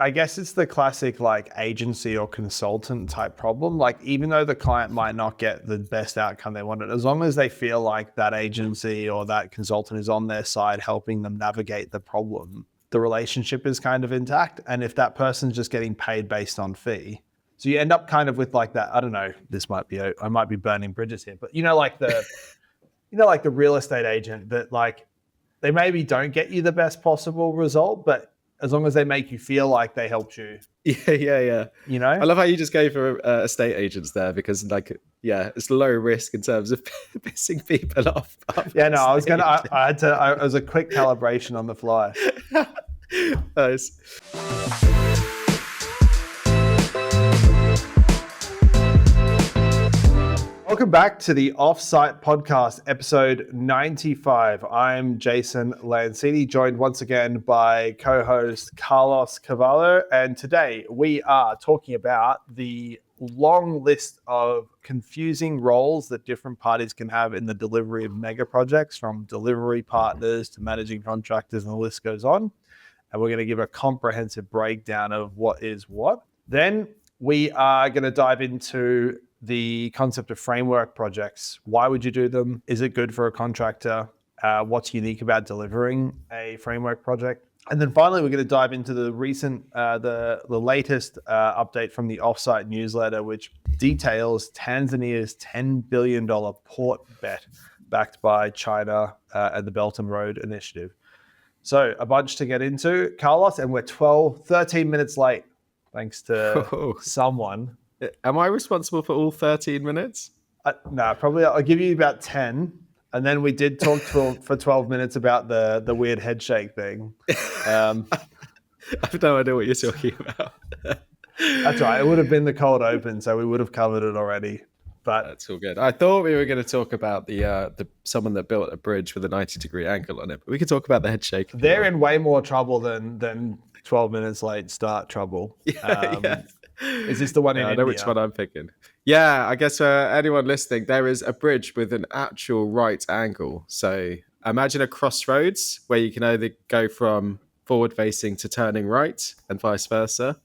I guess it's the classic like agency or consultant type problem. Like even though the client might not get the best outcome they wanted, as long as they feel like that agency or that consultant is on their side helping them navigate the problem, the relationship is kind of intact. And if that person's just getting paid based on fee, so you end up kind of with like that, I don't know, I might be burning bridges here, but like the real estate agent that like they maybe don't get you the best possible result, but as long as they make you feel like they helped you. Yeah. I love how you just go for estate agents there because it's low risk in terms of pissing people off. Yeah, no, it was a quick calibration on the fly. Nice. Welcome back to the Offsite Podcast, episode 95. I'm Jason Lancini, joined once again by co-host Carlos Cavallo, and today we are talking about the long list of confusing roles that different parties can have in the delivery of mega projects, from delivery partners to managing contractors, and the list goes on. And we're going to give a comprehensive breakdown of what is what. Then we are going to dive into the concept of framework projects. Why would you do them? Is it good for a contractor? What's unique about delivering a framework project? And then finally, we're going to dive into the recent, the latest update from the Offsite newsletter, which details Tanzania's $10 billion port bet backed by China and the Belt and Road Initiative. So a bunch to get into, Carlos, and we're 13 minutes late, thanks to someone. Am I responsible for all 13 minutes? No, probably I'll give you about 10. And then we did talk for 12 minutes about the weird head shake thing. I have no idea what you're talking about. That's right. It would have been the cold open, so we would have covered it already. But that's all good. I thought we were going to talk about the someone that built a bridge with a 90-degree angle on it, but we could talk about the head shake. They're in way more trouble than 12 minutes late start trouble. Yeah. Is this the one in India? I know which one I'm thinking. Yeah, I guess for anyone listening, there is a bridge with an actual right angle. So imagine a crossroads where you can either go from forward facing to turning right and vice versa,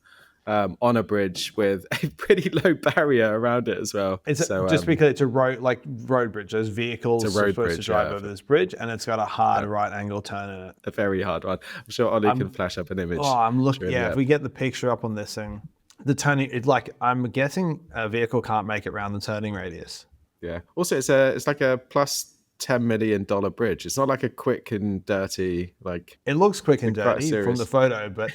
on a bridge with a pretty low barrier around it as well. Just because it's a road bridge. There's vehicles supposed to drive over this bridge, and it's got a hard right angle turn in it. A very hard one. I'm sure Ollie can flash up an image. Oh, I'm looking. Yeah, if we get the picture up on this thing. The turning, it's like, I'm guessing a vehicle can't make it around the turning radius. Yeah. Also, it's like a plus $10 million bridge. It's not like a quick and dirty, like. It looks quick and dirty from the photo, but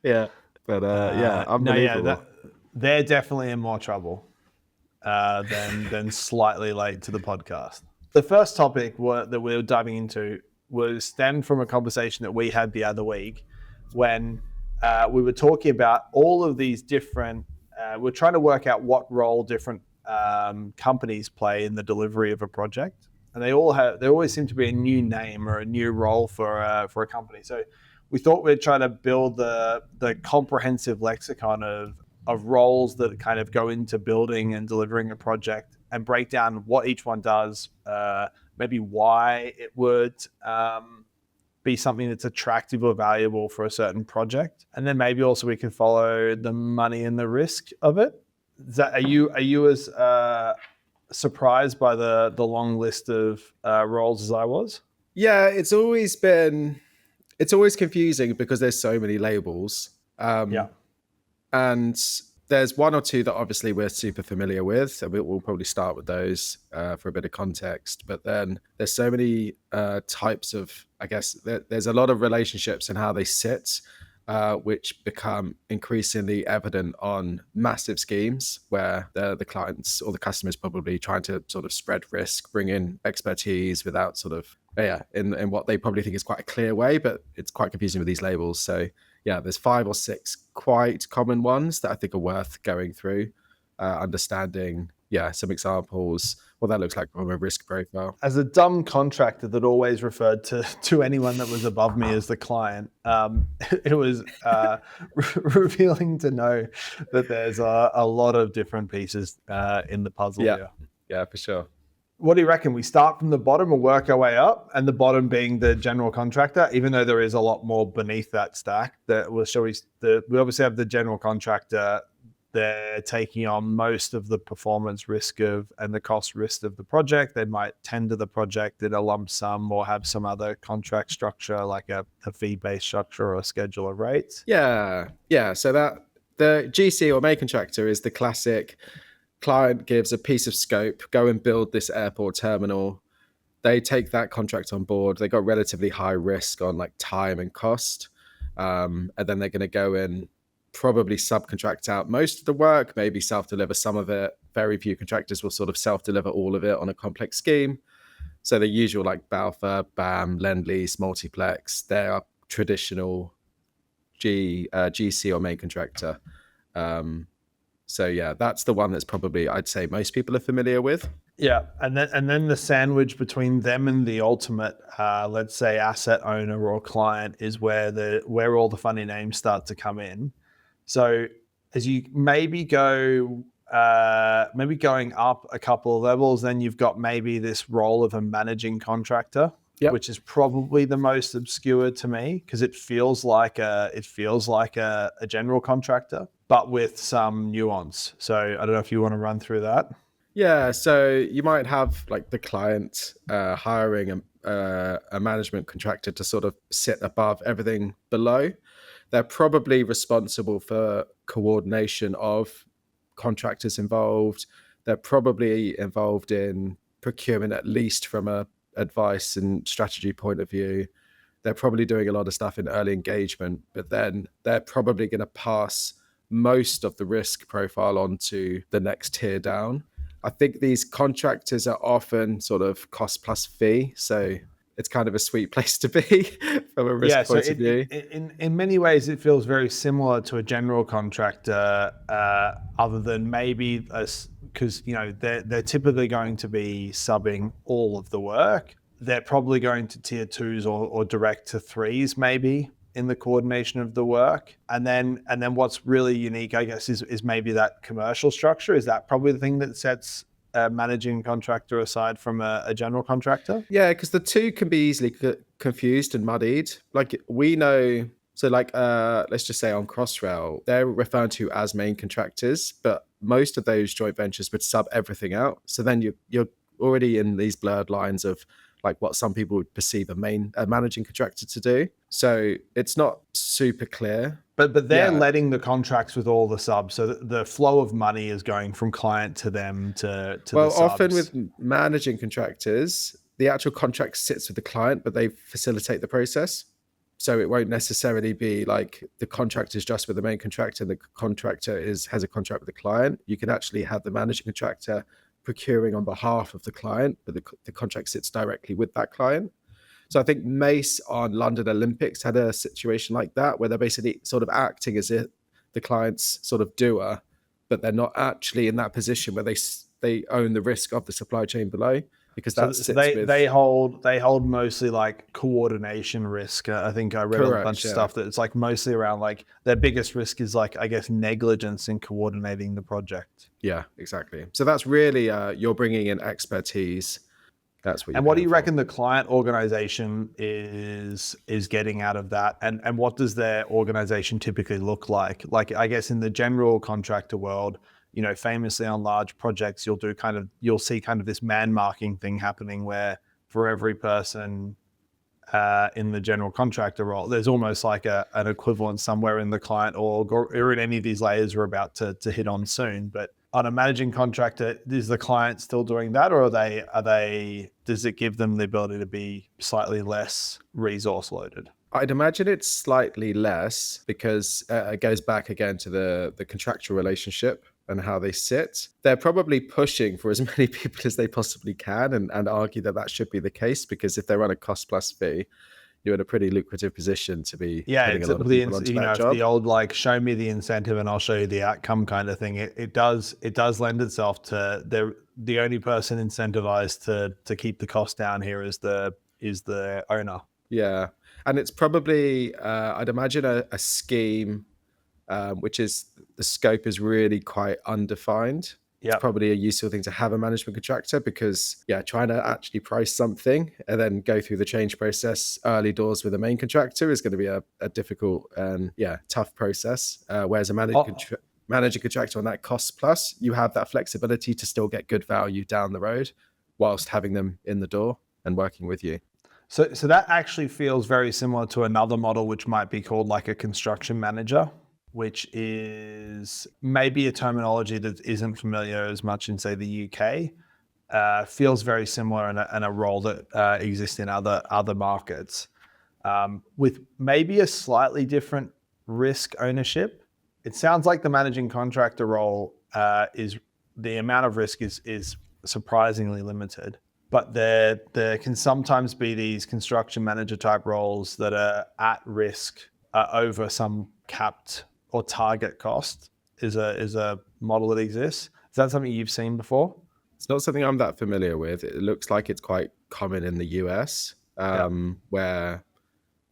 yeah. But unbelievable. No, they're definitely in more trouble than slightly late to the podcast. The first topic that we were diving into was stemmed from a conversation that we had the other week when we were talking about all of these different, we're trying to work out what role different companies play in the delivery of a project. And there always seem to be a new name or a new role for a company. So we thought we'd try to build the comprehensive lexicon of roles that kind of go into building and delivering a project and break down what each one does, maybe why it would be something that's attractive or valuable for a certain project. And then maybe also we can follow the money and the risk of it. Are you as surprised by the long list of roles as I was? Yeah, it's always confusing because there's so many labels. And there's one or two that obviously we're super familiar with, so we'll probably start with those for a bit of context. But then there's so many types of, I guess, there's a lot of relationships and how they sit, which become increasingly evident on massive schemes where the clients or the customers probably trying to sort of spread risk, bring in expertise without sort of, in what they probably think is quite a clear way, but it's quite confusing with these labels. So yeah, there's 5 or 6 quite common ones that I think are worth going through, understanding, some examples, what that looks like from a risk profile. As a dumb contractor that always referred to anyone that was above me as the client, it was revealing to know that there's a lot of different pieces in the puzzle here. Yeah, for sure. what do you reckon? We start from the bottom and work our way up, and the bottom being the general contractor, even though there is a lot more beneath that stack. We obviously have the general contractor. They're taking on most of the performance risk and the cost risk of the project. They might tender the project in a lump sum or have some other contract structure like a fee-based structure or a schedule of rates. Yeah. So that the GC or main contractor is the classic client gives a piece of scope, go and build this airport terminal. They take that contract on board. They got relatively high risk on like time and cost. And then they're going to go in, probably subcontract out most of the work, maybe self-deliver some of it. Very few contractors will sort of self-deliver all of it on a complex scheme. So the usual like Balfour, BAM, Lend-Lease, Multiplex, they are traditional GC or main contractor. So yeah, that's the one that's probably, I'd say, most people are familiar with. Yeah, and then the sandwich between them and the ultimate, let's say, asset owner or client is where all the funny names start to come in. So as you maybe going up a couple of levels, then you've got maybe this role of a managing contractor, which is probably the most obscure to me because it feels like a general contractor, but with some nuance. So I don't know if you want to run through that. Yeah, so you might have like the client hiring a management contractor to sort of sit above everything below. They're probably responsible for coordination of contractors involved. They're probably involved in procurement, at least from a advice and strategy point of view. They're probably doing a lot of stuff in early engagement, but then they're probably going to pass most of the risk profile onto the next tier down. I think these contractors are often sort of cost plus fee. So it's kind of a sweet place to be from a risk point of view. In many ways, it feels very similar to a general contractor, other than maybe because they're typically going to be subbing all of the work. They're probably going to tier twos or direct to threes, maybe in the coordination of the work. And then what's really unique, I guess, is maybe that commercial structure. Is that probably the thing that sets a managing contractor aside from a general contractor? Yeah, because the two can be easily confused and muddied. Like we know, so like let's just say on Crossrail, they're referred to as main contractors, but most of those joint ventures would sub everything out. So then you're already in these blurred lines of like what some people would perceive a managing contractor to do. So it's not super clear. But they're letting the contracts with all the subs, so the flow of money is going from client to them to the subs. Well, often with managing contractors, the actual contract sits with the client, but they facilitate the process. So it won't necessarily be like the contract is just with the main contractor and the contractor has a contract with the client. You can actually have the managing contractor procuring on behalf of the client, but the contract sits directly with that client. So I think Mace on London Olympics had a situation like that, where they're basically sort of acting as if the client's sort of doer, but they're not actually in that position where they own the risk of the supply chain below, because they hold mostly like coordination risk. I think I read a bunch of stuff that it's like mostly around like their biggest risk is like, I guess, negligence in coordinating the project. Yeah, exactly. So that's really you're bringing in expertise. That's what. And what do you reckon the client organization is getting out of that? And what does their organization typically look like? Like, I guess in the general contractor world, famously on large projects, you'll see kind of this man marking thing happening where for every person in the general contractor role, there's almost like an equivalent somewhere in the client org or in any of these layers we're about to hit on soon. But on a managing contractor, is the client still doing that, or does it give them the ability to be slightly less resource loaded? I'd imagine it's slightly less because it goes back again to the contractual relationship and how they sit. They're probably pushing for as many people as they possibly can and argue that should be the case, because if they're on a cost plus fee, you're in a pretty lucrative position to be putting a lot of people onto that job. The old like show me the incentive and I'll show you the outcome kind of thing. It does lend itself to the only person incentivized to keep the cost down here is the owner. Yeah, and it's probably I'd imagine a scheme which is the scope is really quite undefined. it's probably a useful thing to have a management contractor, because trying to actually price something and then go through the change process early doors with a main contractor is going to be a difficult and tough process. Whereas a managing contractor on that cost plus, you have that flexibility to still get good value down the road whilst having them in the door and working with you. So that actually feels very similar to another model, which might be called like a construction manager, which is maybe a terminology that isn't familiar as much in, say, the UK. Feels very similar in a role that exists in other markets, with maybe a slightly different risk ownership. It sounds like the managing contractor role is the amount of risk is surprisingly limited. But there can sometimes be these construction manager type roles that are at risk over some capped or target cost is a model that exists. Is that something you've seen before? It's not something I'm that familiar with. It looks like it's quite common in the US, where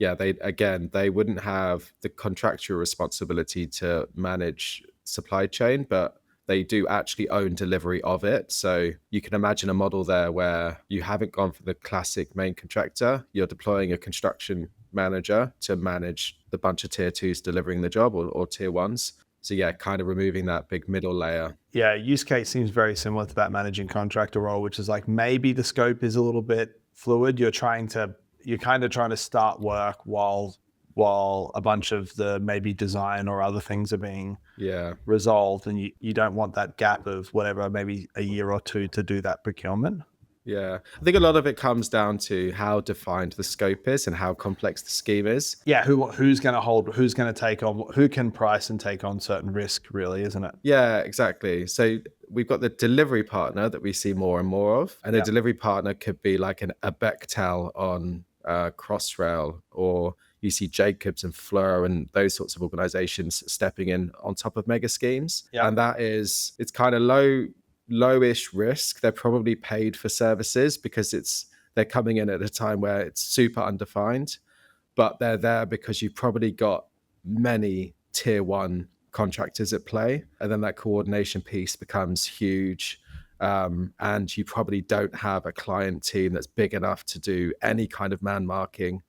they wouldn't have the contractual responsibility to manage supply chain, but they do actually own delivery of it. So you can imagine a model there where you haven't gone for the classic main contractor. You're deploying a construction manager to manage the bunch of tier twos delivering the job, or tier ones. So kind of removing that big middle layer. Yeah, use case seems very similar to that managing contractor role, which is like maybe the scope is a little bit fluid. You're kind of trying to start work while a bunch of the maybe design or other things are being resolved, and you don't want that gap of whatever, maybe a year or two to do that procurement. Yeah, I think a lot of it comes down to how defined the scope is and how complex the scheme is. Yeah, who's going to hold, who's going to take on, who can price and take on certain risk, really, isn't it? Yeah, exactly. So we've got the delivery partner that we see more and more of, and a delivery partner could be like a Bechtel on Crossrail, or you see Jacobs and Fleur and those sorts of organizations stepping in on top of mega schemes. Yeah. And it's kind of lowish risk. They're probably paid for services because they're coming in at a time where it's super undefined, but they're there because you've probably got many tier one contractors at play. And then that coordination piece becomes huge. And you probably don't have a client team that's big enough to do any kind of man marking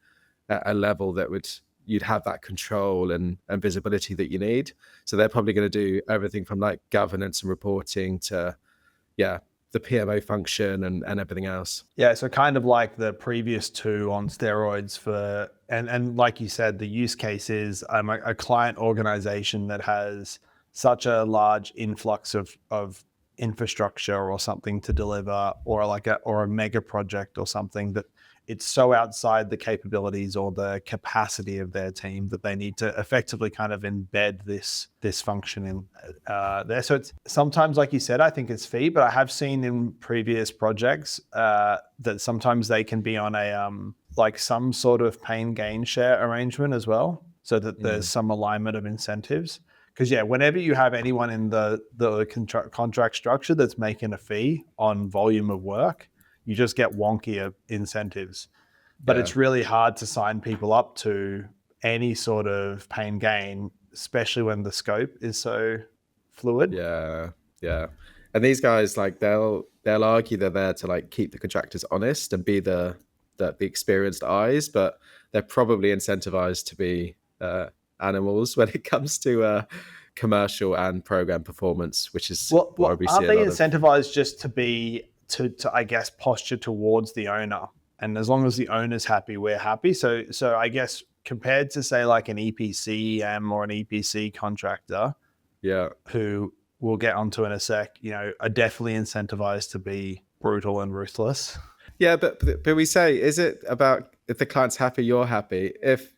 at a level that you'd have that control and visibility that you need. So they're probably going to do everything from like governance and reporting to the PMO function and everything else. Yeah, so kind of like the previous two on steroids and like you said, the use case is a client organization that has such a large influx of infrastructure or something to deliver, or a mega project or something that it's so outside the capabilities or the capacity of their team that they need to effectively kind of embed this function in there. So it's sometimes, like you said, I think it's fee, but I have seen in previous projects that sometimes they can be on a like some sort of pain gain share arrangement as well, so that there's some alignment of incentives. Because whenever you have anyone in the contract structure that's making a fee on volume of work, you just get wonkier incentives. But it's really hard to sign people up to any sort of pain gain, especially when the scope is so fluid. Yeah. And these guys, like they'll argue they're there to like keep the contractors honest and be the experienced eyes, but they're probably incentivized to be animals when it comes to commercial and program performance, which is what we see. Aren't they incentivized just to be to I guess posture towards the owner, and as long as the owner's happy, we're happy. So I guess compared to say like an EPCM or an EPC contractor, who we'll get onto in a sec, are definitely incentivized to be brutal and ruthless. Yeah, but we say, is it about if the client's happy, you're happy? If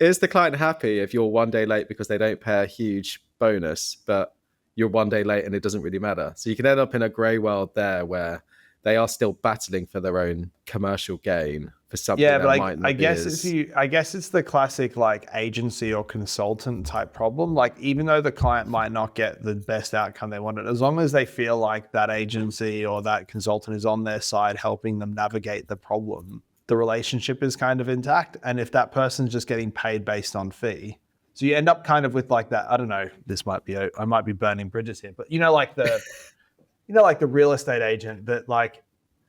is the client happy if you're one day late because they don't pay a huge bonus, but you're one day late and it doesn't really matter? So you can end up in a grey world there where they are still battling for their own commercial gain for something. Yeah, but I guess it's the classic like agency or consultant type problem. Like even though the client might not get the best outcome they wanted, as long as they feel like that agency or that consultant is on their side helping them navigate the problem, the relationship is kind of intact. And if that person's just getting paid based on fee, So you end up kind of with like that. I don't know. I might be burning bridges here, but like the real estate agent that like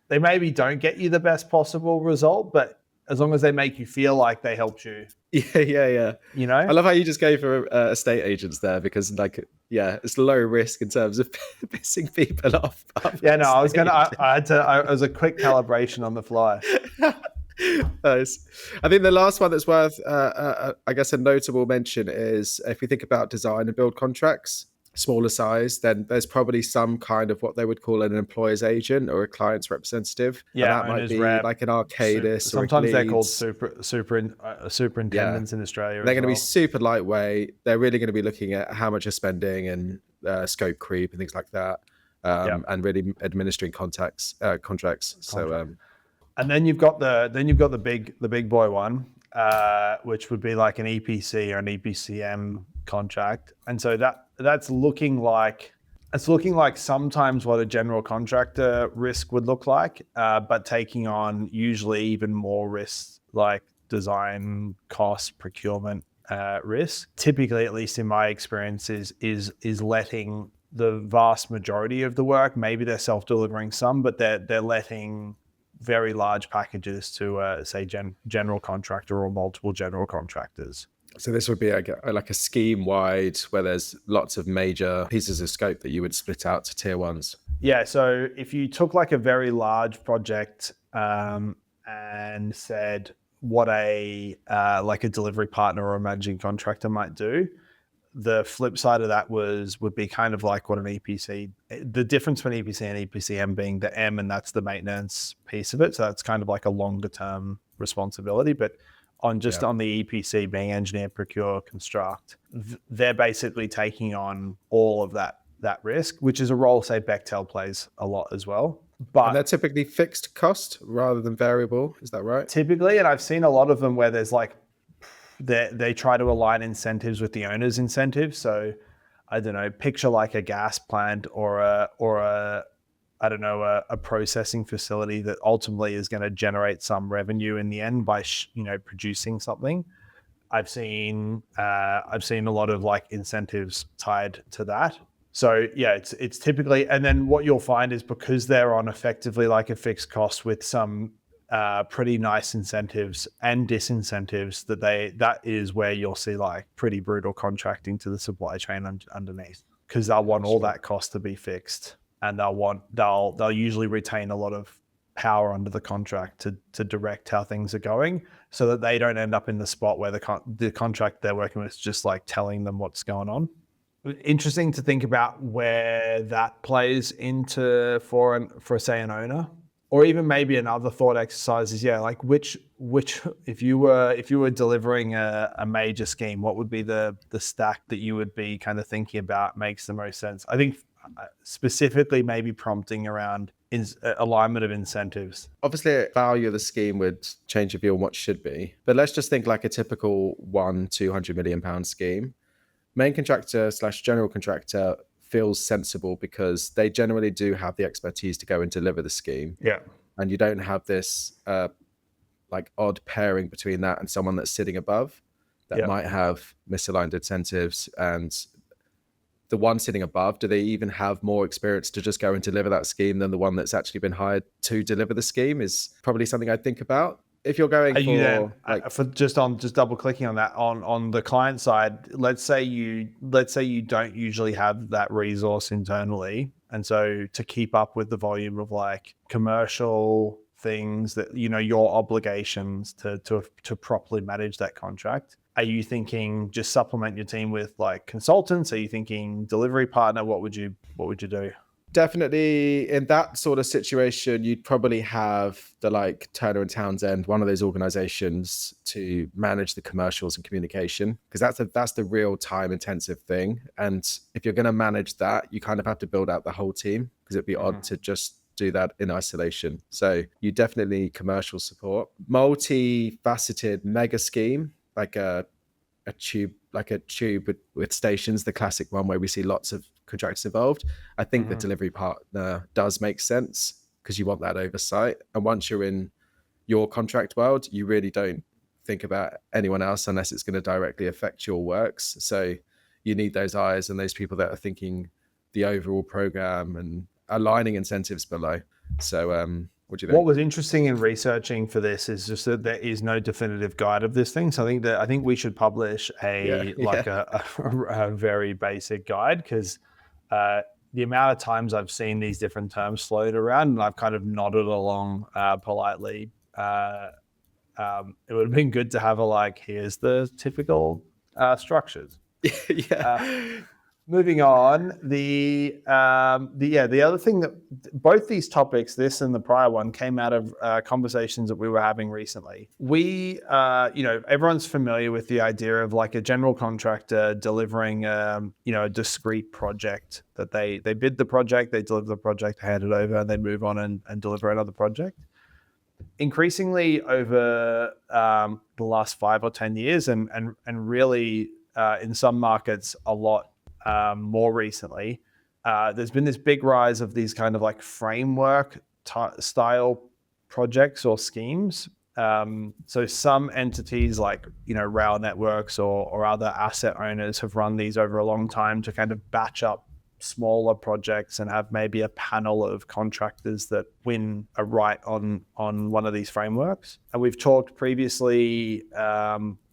they maybe don't get you the best possible result, but as long as they make you feel like they helped you. Yeah. I love how you just go for estate agents there, because like, yeah, it's low risk in terms of pissing people off. Yeah, no, I was a quick calibration on the fly. Nice. I think the last one that's worth, I guess, a notable mention is if we think about design and build contracts, smaller size, then there's probably some kind of what they would call an employer's agent or a client's representative. Yeah, and that might be like an Arcadis. Sometimes they're called Yeah. superintendents in Australia. They're going to be super lightweight. They're really going to be looking at how much you're spending and scope creep and things like that, and really administering contracts. So. And then you've got the big boy one, which would be like an EPC or an EPCM contract, and so that's looking like sometimes what a general contractor risk would look like, but taking on usually even more risks like design, cost, procurement risk. Typically, at least in my experience, is letting the vast majority of the work. Maybe they're self-delivering some, but they're letting very large packages to say general contractor or multiple general contractors. So this would be like a scheme wide where there's lots of major pieces of scope that you would split out to tier ones. Yeah. So if you took like a very large project and said what a delivery partner or a managing contractor might do, the flip side of that would be kind of like what an EPC, the difference between EPC and EPCM being the M, and that's the maintenance piece of it. So that's kind of like a longer term responsibility. But on the EPC being engineer, procure, construct, they're basically taking on all of that risk, which is a role, say, Bechtel plays a lot as well. But and they're typically fixed cost rather than variable. Is that right? Typically, and I've seen a lot of them where there's like, they try to align incentives with the owner's incentives. So I don't know, picture like a gas plant or a processing facility that ultimately is going to generate some revenue in the end by producing something. I've seen a lot of like incentives tied to that. So yeah, it's typically, and then what you'll find is because they're on effectively like a fixed cost with some pretty nice incentives and disincentives, that is where you'll see like pretty brutal contracting to the supply chain underneath, because they'll want all that cost to be fixed, and they'll usually retain a lot of power under the contract to direct how things are going, so that they don't end up in the spot where the contract they're working with is just like telling them what's going on. Interesting to think about where that plays into for say an owner. Or even maybe another thought exercise is, like which if you were delivering a major scheme, what would be the stack that you would be kind of thinking about makes the most sense? I think specifically maybe prompting around alignment of incentives. Obviously, value of the scheme would change your view on what should be, but let's just think like a typical £200 million scheme. Main contractor / general contractor feels sensible because they generally do have the expertise to go and deliver the scheme. Yeah. And you don't have this like odd pairing between that and someone that's sitting above that might have misaligned incentives. And the one sitting above, do they even have more experience to just go and deliver that scheme than the one that's actually been hired to deliver the scheme? Is probably something I'd think about. If you're going for just double clicking on that on the client side, let's say you don't usually have that resource internally, and so to keep up with the volume of like commercial things that your obligations to properly manage that contract, are you thinking just supplement your team with like consultants? Are you thinking delivery partner? What would you do? Definitely in that sort of situation, you'd probably have the like Turner and Townsend, one of those organizations, to manage the commercials and communication, because that's the real time intensive thing. And if you're going to manage that, you kind of have to build out the whole team, because it'd be odd to just do that in isolation. So you definitely need commercial support. Multifaceted mega scheme, like a tube with stations, the classic one where we see lots of contractors involved. I think the delivery partner does make sense because you want that oversight. And once you're in your contract world, you really don't think about anyone else unless it's going to directly affect your works. So you need those eyes and those people that are thinking the overall program and aligning incentives below. So what do you think? What was interesting in researching for this is just that there is no definitive guide of this thing. So I think we should publish a very basic guide, because the amount of times I've seen these different terms float around and I've kind of nodded along politely. It would have been good to have here's the typical structures. Moving on, the other thing that both these topics, this and the prior one, came out of conversations that we were having recently. We, everyone's familiar with the idea of a general contractor delivering, a discrete project that they bid the project, they deliver the project, hand it over, and then move on and deliver another project. Increasingly over the last 5 or 10 years, and really in some markets a lot more recently, there's been this big rise of these kind of framework style projects or schemes. So some entities rail networks or other asset owners have run these over a long time to kind of batch up smaller projects and have maybe a panel of contractors that win a right on one of these frameworks. And we've talked previously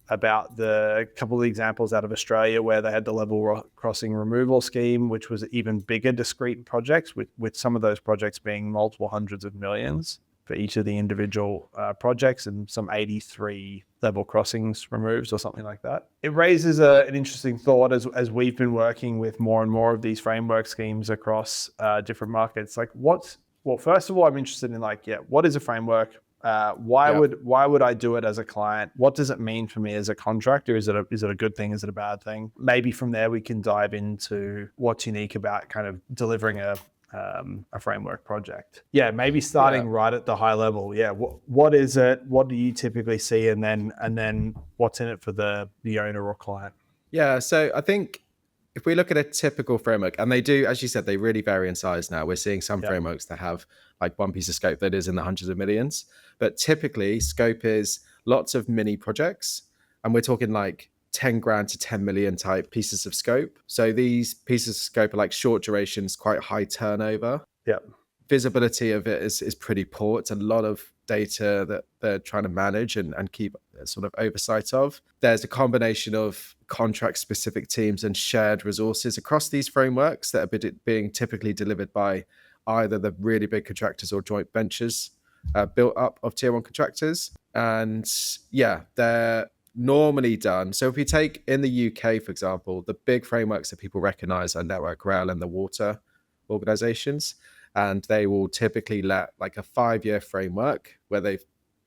about the couple of examples out of Australia where they had the level crossing removal scheme, which was even bigger discrete projects, with some of those projects being multiple hundreds of millions for each of the individual projects, and some 83 level crossings removed or something like that. It raises an interesting thought as we've been working with more and more of these framework schemes across different markets. First of all, I'm interested in what is a framework? Why would I do it as a client? What does it mean for me as a contractor? Is it a good thing? Is it a bad thing? Maybe from there we can dive into what's unique about kind of delivering a framework project. Maybe starting right at the high level. What is it? What do you typically see? And then what's in it for the owner or client? So I think if we look at a typical framework, and they do, as you said, they really vary in size now. We're seeing some frameworks that have one piece of scope that is in the hundreds of millions. But typically scope is lots of mini projects. And we're talking 10 grand to 10 million type pieces of scope. So these pieces of scope are short durations, quite high turnover. Visibility of it is pretty poor. It's a lot of data that they're trying to manage and keep sort of oversight of. There's a combination of contract specific teams and shared resources across these frameworks that are being typically delivered by either the really big contractors or joint ventures built up of tier one contractors. And they're normally done. So if we take in the UK, for example, the big frameworks that people recognize are Network Rail and the water organizations. And they will typically let a 5-year framework where they've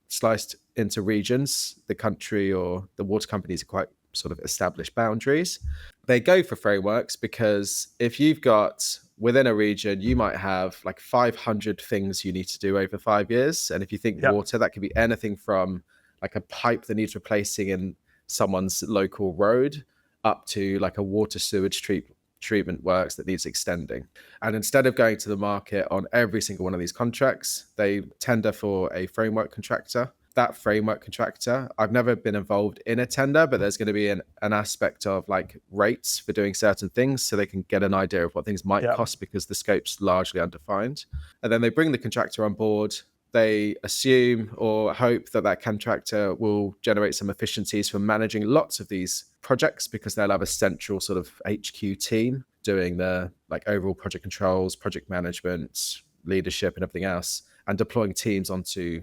sliced into regions. The country or the water companies are quite sort of established boundaries. They go for frameworks because if you've got within a region, you might have 500 things you need to do over 5 years. And if you think water, that could be anything from a pipe that needs replacing in someone's local road up to a water sewage treatment works that needs extending. And instead of going to the market on every single one of these contracts, they tender for a framework contractor. That framework contractor, I've never been involved in a tender, but there's going to be an aspect of rates for doing certain things so they can get an idea of what things might cost because the scope's largely undefined. And then they bring the contractor on board. They assume or hope that contractor will generate some efficiencies from managing lots of these projects because they'll have a central sort of HQ team doing the overall project controls, project management, leadership and everything else, and deploying teams onto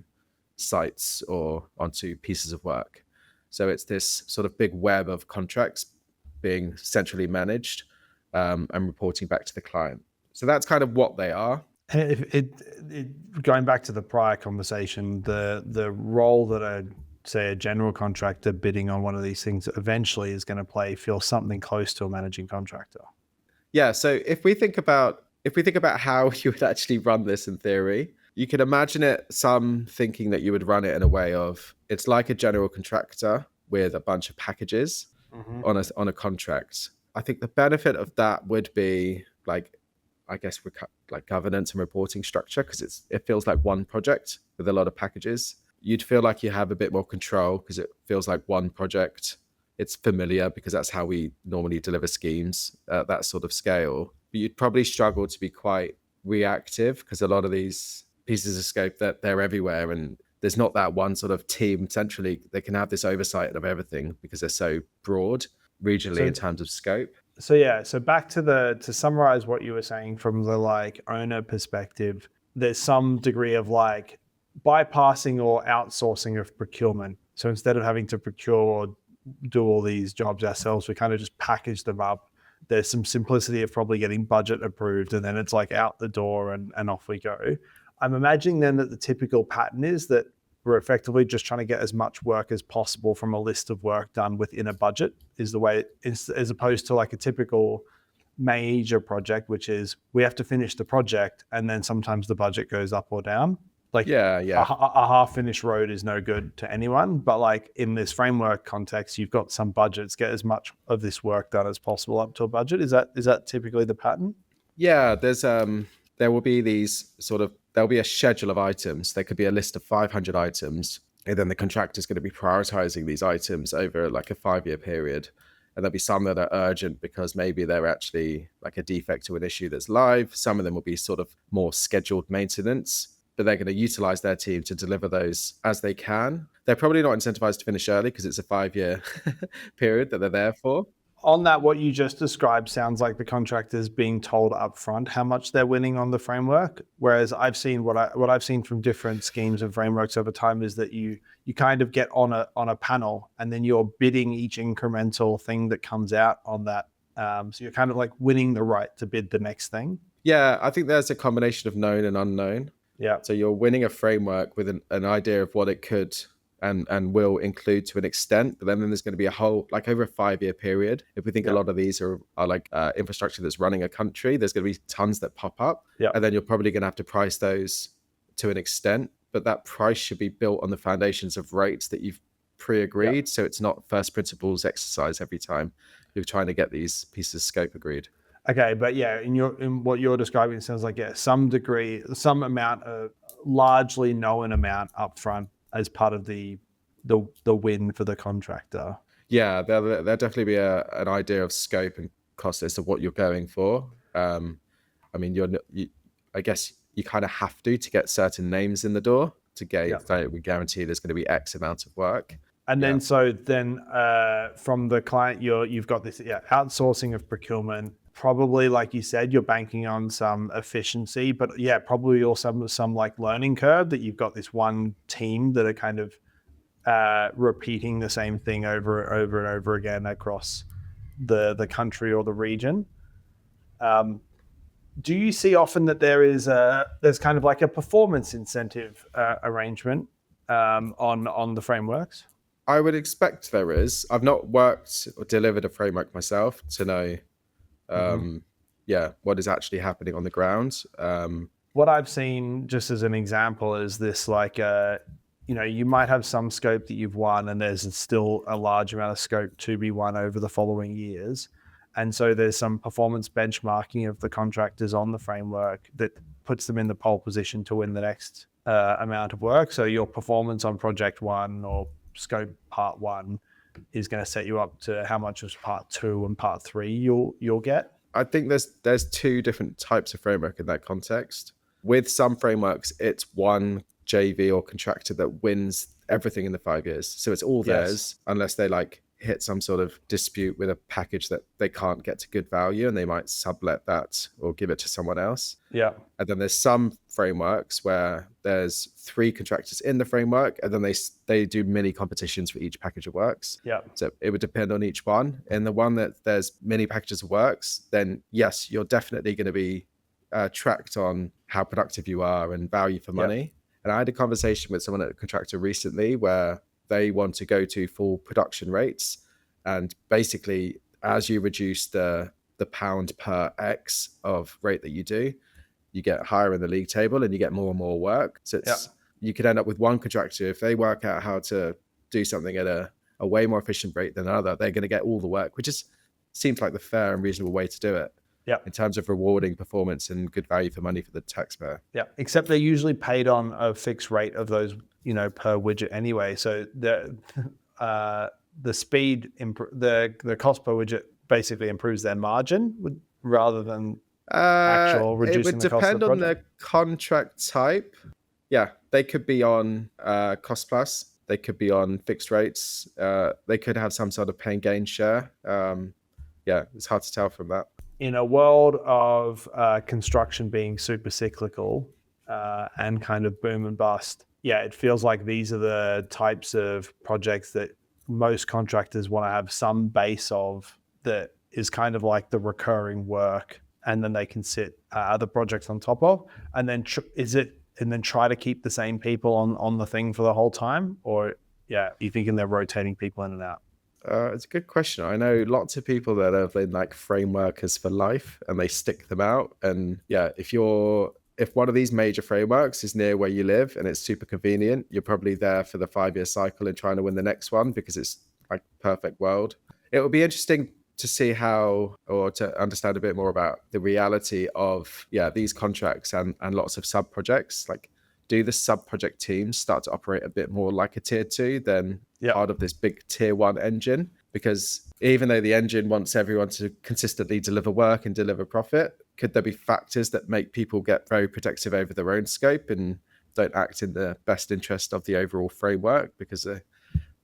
sites or onto pieces of work. So it's this sort of big web of contracts being centrally managed and reporting back to the client. So that's kind of what they are. And going back to the prior conversation, the role that a general contractor bidding on one of these things eventually is going to play feels something close to a managing contractor. So if we think about how you would actually run this in theory, you can imagine it some thinking that you would run it in a way of it's like a general contractor with a bunch of packages on a contract. I think the benefit of that would be governance and reporting structure because it feels like one project with a lot of packages. you'd feel like you have a bit more control because it feels like one project. It's familiar because that's how we normally deliver schemes at that sort of scale. But you'd probably struggle to be quite reactive because a lot of these pieces of scope, that they're everywhere, and there's not that one sort of team centrally that can have this oversight of everything because they're so broad regionally in terms of scope. So back to summarize what you were saying from the like owner perspective, there's some degree of like bypassing or outsourcing of procurement. So instead of having to procure or do all these jobs ourselves, we kind of just package them up. There's some simplicity of probably getting budget approved, and then it's like out the door and off we go. I'm imagining then that the typical pattern is that we're effectively just trying to get as much work as possible from a list of work done within a budget, is the way, as opposed to like a typical major project, which is we have to finish the project and then sometimes the budget goes up or down. Like Yeah. a half-finished road is no good to anyone, but like in this framework context, you've got some budgets, get as much of this work done as possible up to a budget. Is that typically the pattern? Yeah, there will be there'll be a schedule of items. There could be a list of 500 items, and then the contractor is going to be prioritizing these items over like a 5-year period. And there'll be some that are urgent because maybe they're actually like a defect to an issue that's live. Some of them will be sort of more scheduled maintenance, but they're going to utilize their team to deliver those as they can. They're probably not incentivized to finish early because it's a 5-year period that they're there for. On that, what you just described sounds like the contractors being told upfront how much they're winning on the framework. Whereas I've seen what I've seen from different schemes and frameworks over time is that you kind of get on a panel and then you're bidding each incremental thing that comes out on that. So you're kind of like winning the right to bid the next thing. Yeah, I think there's a combination of known and unknown. Yeah. So you're winning a framework with an idea of what it could and will include to an extent, but then there's going to be a whole, like over a 5-year period. If we think a lot of these are like infrastructure that's running a country, there's going to be tons that pop up, and then you're probably going to have to price those to an extent, but that price should be built on the foundations of rates that you've pre-agreed. So it's not first principles exercise every time you're trying to get these pieces of scope agreed. Okay, but yeah, in what you're describing, it sounds like some amount of largely known amount upfront as part of the win for the contractor. Yeah, there'll definitely be an idea of scope and cost as to what you're going for. I mean, I guess you kind of have to get certain names in the door to get. We guarantee there's going to be X amount of work. And then from the client, you've got this outsourcing of procurement. Probably, like you said, you're banking on some efficiency, but probably also some like learning curve that you've got this one team that are kind of repeating the same thing over and over again across the country or the region. Do you see often that there's kind of like a performance incentive arrangement on the frameworks? I would expect there is. I've not worked or delivered a framework myself to know what is actually happening on the ground. What I've seen, just as an example, is this like, you might have some scope that you've won and there's still a large amount of scope to be won over the following years. And so there's some performance benchmarking of the contractors on the framework that puts them in the pole position to win the next amount of work. So your performance on project 1 or scope part 1 is going to set you up to how much of part 2 and part 3 you'll get. I think there's 2 different types of framework in that context. With some frameworks, it's one JV or contractor that wins everything in the 5 years. So it's all theirs unless they like hit some sort of dispute with a package that they can't get to good value, and they might sublet that or give it to someone else. Yeah. And then there's some frameworks where there's 3 contractors in the framework, and then they do mini competitions for each package of works. Yeah. So it would depend on each one. And the one that there's many packages of works, then yes, you're definitely going to be tracked on how productive you are and value for money. Yep. And I had a conversation with someone at a contractor recently where they want to go to full production rates. And basically, as you reduce the pound per X of rate that you do, you get higher in the league table and you get more and more work. So you could end up with one contractor. If they work out how to do something at a way more efficient rate than another, they're going to get all the work, which seems like the fair and reasonable way to do it. Yeah. in terms of rewarding performance and good value for money for the taxpayer. Yeah. Except they're usually paid on a fixed rate of those, per widget anyway. So the speed, the cost per widget basically improves their margin rather than actual It reducing would the cost of depend the on project. the contract type. Yeah, they could be on cost plus. They could be on fixed rates. They could have some sort of pain gain share. Yeah, it's hard to tell from that. In a world of construction being super cyclical and kind of boom and bust, yeah, it feels like these are the types of projects that most contractors want to have some base of that is kind of like the recurring work, and then they can sit other projects on top of, and then try to keep the same people on the thing for the whole time, or you thinking they're rotating people in and out? It's a good question. I know lots of people that have been like frameworkers for life and they stick them out. And yeah, if one of these major frameworks is near where you live and it's super convenient, you're probably there for the 5-year cycle and trying to win the next one because it's like perfect world. It will be interesting to see or to understand a bit more about the reality of these contracts and lots of sub projects. Like, do the sub project teams start to operate a bit more like a tier 2 than part of this big tier 1 engine? Because even though the engine wants everyone to consistently deliver work and deliver profit, could there be factors that make people get very protective over their own scope and don't act in the best interest of the overall framework because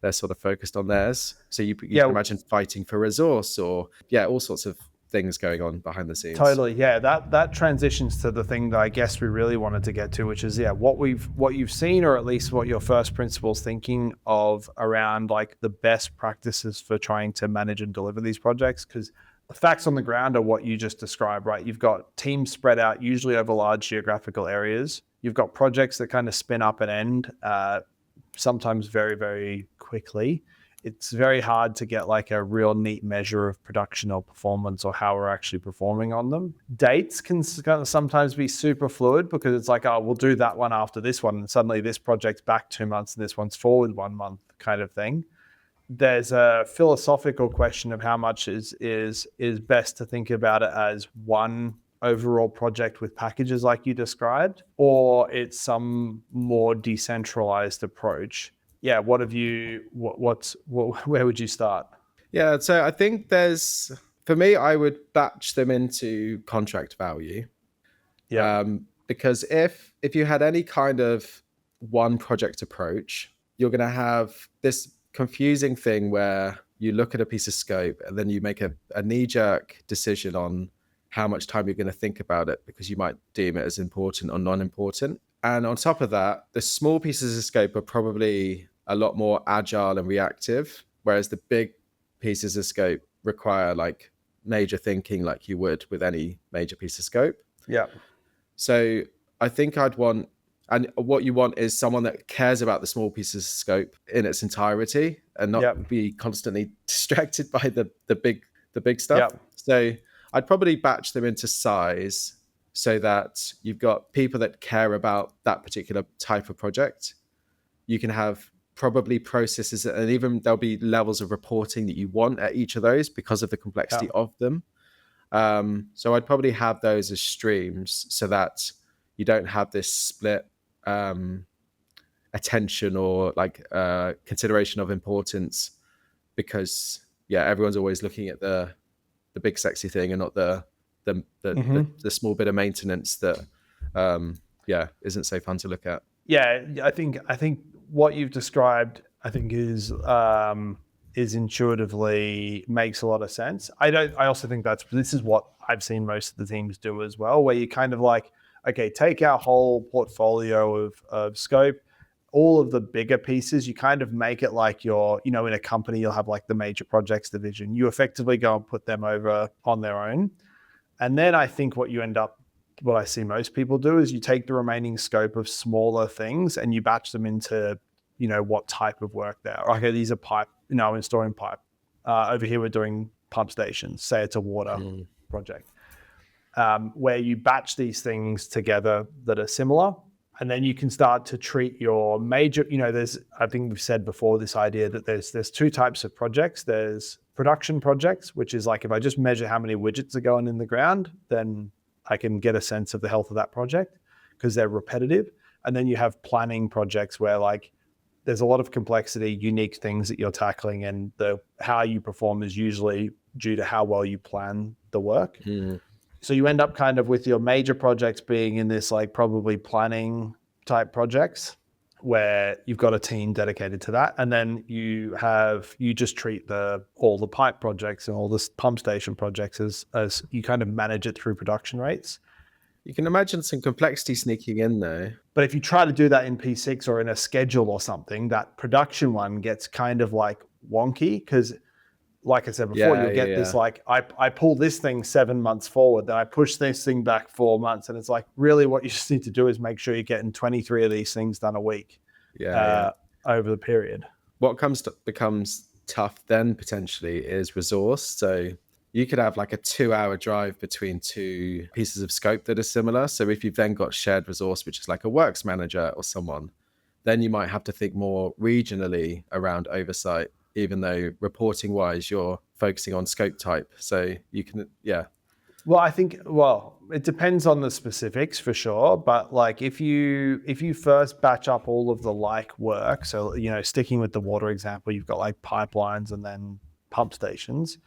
they're sort of focused on theirs? So you can imagine fighting for resource or all sorts of things going on behind the scenes. Totally. Yeah, that transitions to the thing that I guess we really wanted to get to, which is what you've seen, or at least what your first principles thinking of around like the best practices for trying to manage and deliver these projects. Because the facts on the ground are what you just described, right? You've got teams spread out usually over large geographical areas. You've got projects that kind of spin up and end sometimes very, very quickly. It's very hard to get like a real neat measure of production or performance or how we're actually performing on them. Dates can sometimes be super fluid because it's like, oh, we'll do that one after this one, and suddenly this project's back 2 months and this one's forward 1 month kind of thing. There's a philosophical question of how much is best to think about it as one overall project with packages like you described, or it's some more decentralized approach. Yeah, where would you start? Yeah, so I think for me, I would batch them into contract value. Yeah. Because if you had any kind of one project approach, you're going to have this confusing thing where you look at a piece of scope and then you make a knee-jerk decision on how much time you're going to think about it because you might deem it as important or non-important. And on top of that, the small pieces of scope are probably a lot more agile and reactive, whereas the big pieces of scope require like major thinking like you would with any major piece of scope. Yeah. So I think and what you want is someone that cares about the small pieces of scope in its entirety and not be constantly distracted by the big stuff. So I'd probably batch them into size so that you've got people that care about that particular type of project. You can have probably processes, and even there'll be levels of reporting that you want at each of those because of the complexity of them. So I'd probably have those as streams so that you don't have this split attention or like consideration of importance, because everyone's always looking at the big sexy thing and not the small bit of maintenance that isn't so fun to look at. I think what you've described, I think is intuitively makes a lot of sense. I also think this is what I've seen most of the teams do as well, where you kind of like, okay, take our whole portfolio of scope, all of the bigger pieces, you kind of make it like you're, in a company, you'll have like the major projects division. You effectively go and put them over on their own. And then I think what I see most people do is you take the remaining scope of smaller things and you batch them into, what type of work there. Okay, these are pipe, installing pipe. Over here, we're doing pump stations. Say it's a water project, where you batch these things together that are similar. And then you can start to treat your major, I think we've said before this idea that there's two types of projects. There's production projects, which is like if I just measure how many widgets are going in the ground, then I can get a sense of the health of that project because they're repetitive. And then you have planning projects where like there's a lot of complexity, unique things that you're tackling, and how you perform is usually due to how well you plan the work. So you end up kind of with your major projects being in this like probably planning type projects where you've got a team dedicated to that. And then you just treat all the pipe projects and all the pump station projects as you kind of manage it through production rates. You can imagine some complexity sneaking in though. But if you try to do that in P6 or in a schedule or something, that production one gets kind of like wonky because like I said before, you'll get this like, I pull this thing 7 months forward, then I push this thing back 4 months. And it's like, really what you just need to do is make sure you're getting 23 of these things done a week over the period. What becomes tough then potentially is resource. So you could have like a 2-hour drive between two pieces of scope that are similar. So if you've then got shared resource, which is like a works manager or someone, then you might have to think more regionally around oversight, even though reporting wise, you're focusing on scope type. So you can, Well, I think, it depends on the specifics for sure. But like if you first batch up all of the like work, so, sticking with the water example, you've got like pipelines and then pump stations.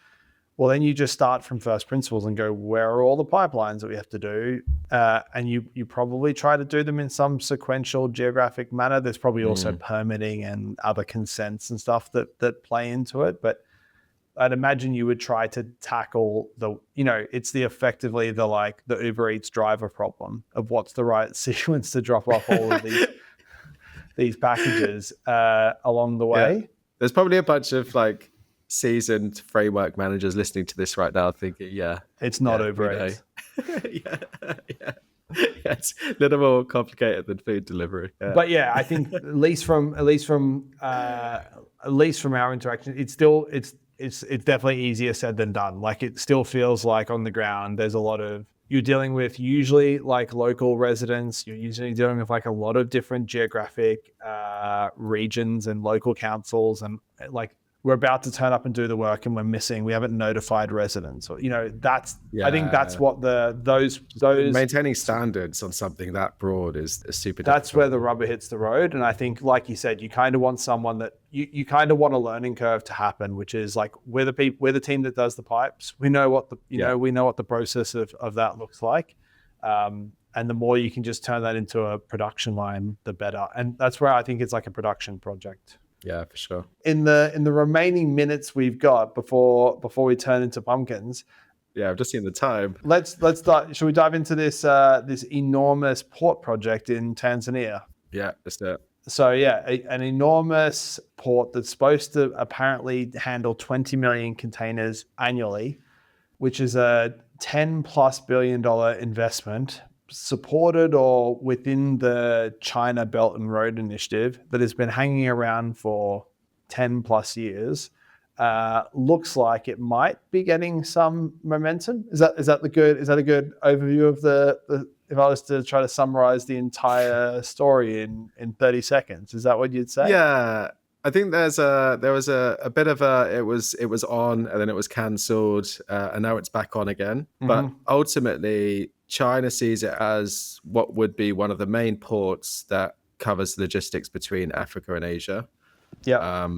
Well, then you just start from first principles and go, where are all the pipelines that we have to do? And you probably try to do them in some sequential geographic manner. There's probably also permitting and other consents and stuff that play into it. But I'd imagine you would try to tackle it's effectively the Uber Eats driver problem of what's the right sequence to drop off all of these packages along the way. Yeah. There's probably a bunch of like seasoned framework managers listening to this right now thinking, it's not Uber Eats. It's a little more complicated than food delivery. But I think at least from our interaction, it's definitely easier said than done. Like it still feels like on the ground there's a lot of, you're dealing with usually like local residents, you're usually dealing with like a lot of different geographic regions and local councils, and like we're about to turn up and do the work and we haven't notified residents, or I think that's what those maintaining standards on something that broad is super difficult. That's where the rubber hits the road. And I think, like you said, you kind of want someone that you kind of want a learning curve to happen, which is like we're the team that does the pipes. We know what we know what the process of that looks like. And the more you can just turn that into a production line, the better. And that's where I think it's like a production project. Yeah, for sure. In the remaining minutes we've got before we turn into pumpkins. Yeah, I've just seen the time. Let's start. Should we dive into this enormous port project in Tanzania? Yeah, let's do it. So an enormous port that's supposed to apparently handle 20 million containers annually, which is a $10+ billion investment, supported or within the China Belt and Road Initiative that has been hanging around for 10+ years. Looks like it might be getting some momentum. Is that a good overview of the if I was to try to summarize the entire story in 30 seconds? Is that what you'd say? Yeah. I think there was a bit of it was on and then it was cancelled and now it's back on again. Mm-hmm. But ultimately, China sees it as what would be one of the main ports that covers logistics between Africa and Asia. Yeah.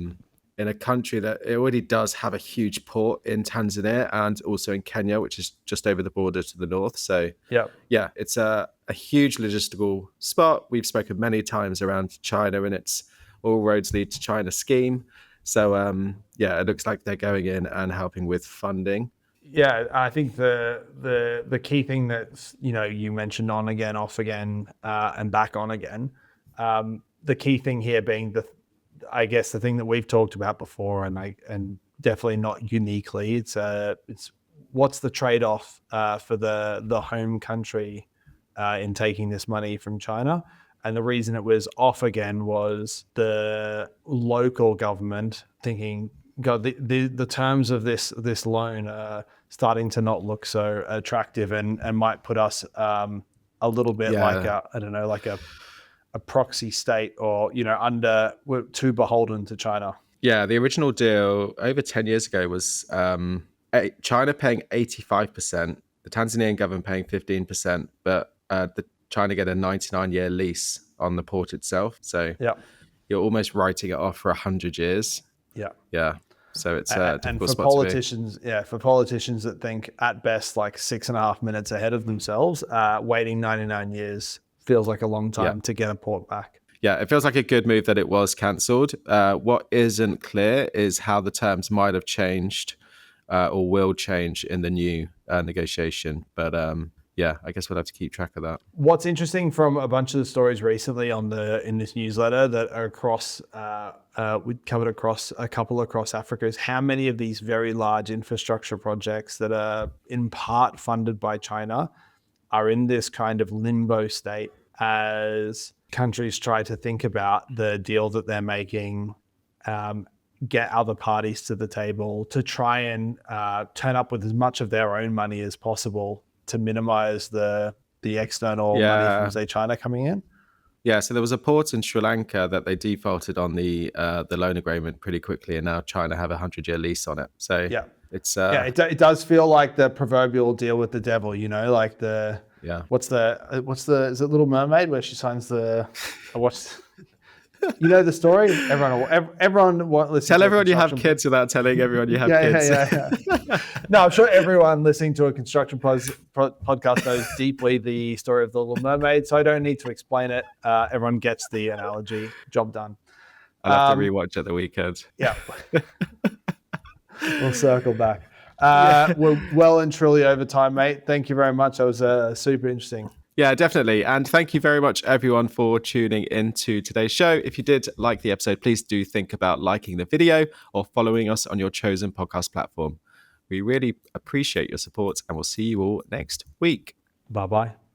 In a country that it already does have a huge port in Tanzania and also in Kenya, which is just over the border to the north. So yeah, it's a huge logistical spot. We've spoken many times around China and its all roads lead to China scheme. So it looks like they're going in and helping with funding. Yeah, I think the key thing that you mentioned on again, off again, and back on again. The key thing here being I guess the thing that we've talked about before, and definitely not uniquely, it's what's the trade-off for the home country in taking this money from China. And the reason it was off again was the local government thinking, God, the terms of this loan are starting to not look so attractive and might put us a little bit like a a proxy state, or we're too beholden to China. Yeah, the original deal over 10 years ago was China paying 85%, the Tanzanian government paying 15%, but the China get a 99-year lease on the port itself. So you're almost writing it off for 100 years. Yeah. So it's a difficult spot politicians, for politicians that think at best like 6.5 minutes ahead of themselves, waiting 99 years feels like a long time to get a port back. Yeah, it feels like a good move that it was cancelled. What isn't clear is how the terms might have changed or will change in the new negotiation. But I guess we'll have to keep track of that. What's interesting from a bunch of the stories recently in this newsletter that are across, we covered across a couple across Africa, is how many of these very large infrastructure projects that are in part funded by China are in this kind of limbo state as countries try to think about the deal that they're making, get other parties to the table to try and turn up with as much of their own money as possible to minimize the external money from, say, China coming in. Yeah, so there was a port in Sri Lanka that they defaulted on the loan agreement pretty quickly, and now China have a 100-year lease on it. So it's it does feel like the proverbial deal with the devil, like the what's the is it Little Mermaid where she signs the the story? Everyone listen. Tell everyone you have kids without telling everyone you have kids. Yeah. No, I'm sure everyone listening to a construction podcast knows deeply the story of the Little Mermaid, so I don't need to explain it. Everyone gets the analogy. Job done. I'll have to rewatch at the weekend. Yeah. We'll circle back. We're well and truly over time, mate. Thank you very much. That was super interesting. Yeah, definitely. And thank you very much, everyone, for tuning into today's show. If you did like the episode, please do think about liking the video or following us on your chosen podcast platform. We really appreciate your support, and we'll see you all next week. Bye-bye.